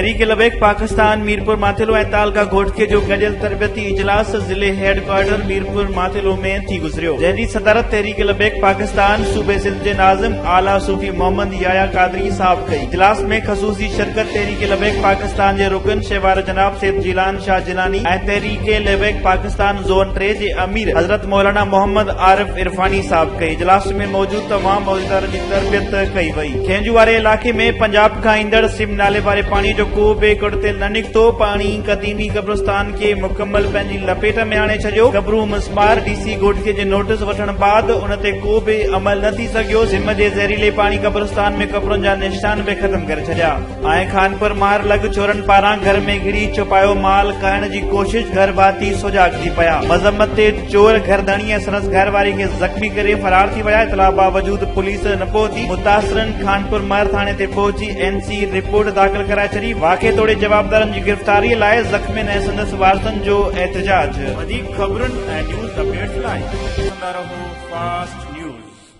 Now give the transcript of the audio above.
तहरीक लबैक पाकिस्तान मीरपुर माथिलो ऐं तालका घोटके जो गडियल तरबियती इजलास जिले हेडक्वार्टर मीरपुर माथिलो में थी गुजरियो, जंहिंजी सदारत तहरीक लबैक पाकिस्तान सूबे सिंध जे नाज़िम आला सूफी मोहम्मद याया कादरी साहब कई। इजलास में खसूसी शिरकत तहरीक लबैक पाकिस्तान जे रुकन शहवार जनाब सैयद जिलान शाह जिलानी ऐं तहरीक लबैक पाकिस्तान ज़ोन 3 जे अमीर हजरत मौलाना मोहम्मद आरिफ इरफानी साहब कई। इजलास में मौजूद तमाम मौजूदारनि जी तरबियत कई वई। खेंजू वारे इलाके में पंजाब खां ईंदड़ सिम नाले वारे पानी जो को बे कड़ते न निकतो। पानी कदीमी कब्रिस्तान के मुकम्मल पंहिंजी लपेट में आणे छॾियो। कब्रू मिसमार डीसी घोटके जे नोटिस वठण बाद उन ते को बि अमल न थी सघियो। सिम जे ज़हरीले पानी कब्रिस्तान में कब्रुनि जा निशान भी खत्म करे छॾिया। ऐं खानपुर मार लग चोरनि पारां घर में घिरी छुपायो माल करण जी कोशिश, घर भाती सुजाग थी पिया। मज़म्मत ते चोर घरधणी ऐं संदसि घरवारी खे ज़ख्मी करे फरार थी विया। इतला बावजूद पुलिस न पहुती। मुतासिरनि खानपुर मार थाने ते पहुची एनसी रिपोर्ट दाख़िल कराए छॾी। वाक़े तोड़े जवाबदारनि जी गिरफ़्तारी लाइ ज़ख्मियुनि ऐं संदसि वारसनि जो एहतजाज। वधीक ख़बरुनि ऐं न्यूज़ अपडेट्स लाइ ॾिसंदा रहो फास्ट न्यूज़।